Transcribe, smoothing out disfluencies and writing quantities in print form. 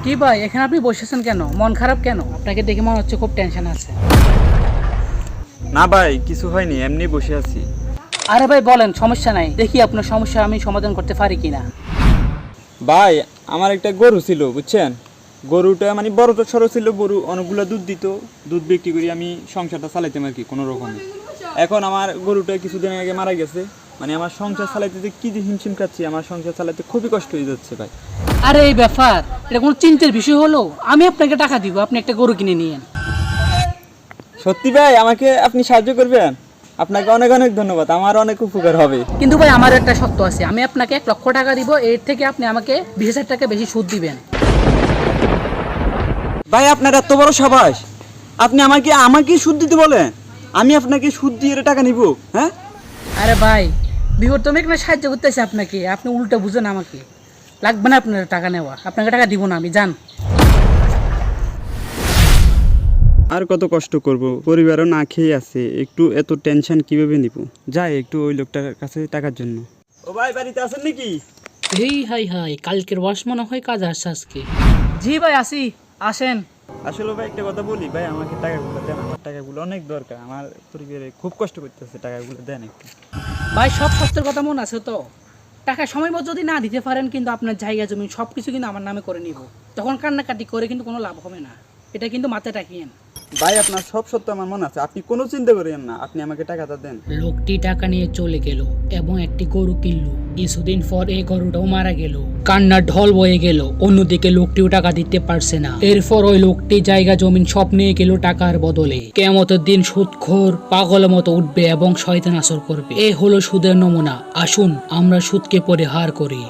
কি ভাই, এখানে আপনি বসেছেন কেন? মন খারাপ কেন? আপনাকে দেখে মনে হচ্ছে খুব টেনশন আছে। না ভাই, কিছু হয়নি, এমনি বসে আছি। আরে ভাই বলেন, সমস্যা নাই, দেখি আপনার সমস্যা আমি সমাধান করতে পারি কিনা। ভাই, আমার একটা গরু ছিল বুঝছেন। গরুটা মানে বড় তো সড়ো ছিল, গরু অনেকগুলো দুধ দিত। দুধ বিক্রি করি আমি সংসারটা চালাইতাম আর কি কোনো রকমে। এখন আমার গরুটা কিছুদিন আগে মারা গেছে। মানে আমার সংসার চালাইতে যে কি যে হিমশিম খাচ্ছি, আমার সংসার চালাইতে খুবই কষ্ট হয়ে যাচ্ছে ভাই। আরে এই ব্যাপার, এটা কোনো চিন্তার বিষয় হলো? আমি আপনাকে টাকা দিব, আপনি একটা গরু কিনে নিয়েন। সত্যি ভাই, আমাকে আপনি সাহায্য করবেন? আপনাকে অনেক অনেক ধন্যবাদ, আমার অনেক উপকার হবে। কিন্তু ভাই আমার একটা শর্ত আছে, আমি আপনাকে 1 লক্ষ টাকা দিব, এর থেকে আপনি আমাকে 20,000 টাকা বেশি সুদ দিবেন। ভাই, আপনার এত বড় সাবাস, আপনি আমাকে সুদ দিতে বলেন? আমি আপনাকে সুদ দিয়ে টাকা নিব? হ্যাঁ আরে ভাই, বিবর্তনে এখানে সাহায্য করতেছে আপনাকে, আপনি উল্টা বুঝেন আমাকে। লাগবে না আপনার টাকা নেওয়া, আপনাকে টাকা দিব না আমি, যান। আর কত কষ্ট করব, পরিবারও না খেয়ে আছে, একটু এত টেনশন কিভাবে নিব? যাই একটু ওই লোকটার কাছে টাকার জন্য। ও ভাই, বাড়িতে আছেন নাকি? এই হাই হাই, কালকের ওয়াশ মনে হয় কাজ আসছে আজকে। জি ভাই আসি, আসেন। আসলে ভাই একটা কথা বলি ভাই, আমাকে টাকাগুলো দেন, আমার টাকাগুলো অনেক দরকার, আমার পরিবারে খুব কষ্ট করতেছে, টাকাগুলো দেন একটু। ভাই সব সত্যের কথা মনে আছে তো? টাকা সময় মতো যদি না দিতে পারেন, কিন্তু আপনার জায়গা জমি সব কিছু কিন্তু আমার নামে করে নিব, তখন কান্নাকাটি করে কিন্তু কোনো লাভ হবে না, এটা কিন্তু মাথায় রাখিয়েন। ভাই, আপনার সব সত্য আমার মনে আছে, আপনি কোনো চিন্তা করেন না, আপনি আমাকে টাকাটা দেন। লোকটি টাকা নিয়ে চলে গেল এবং একটি গরু কিনলো। কিছুদিন পর এই গরুটাও মারা গেল। কান্নার ঢল বয়ে গেল। অন্যদিকে লোকটিও টাকা দিতে পারছে না। এরপর ওই লোকটি জায়গা জমিন সব নিয়ে গেল টাকার বদলে। কিয়ামতের দিন সুদখোর পাগলের মতো উঠবে এবং শয়তান আসর করবে। এ হলো সুদের নমুনা। আসুন আমরা সুদকে পরিহার করি।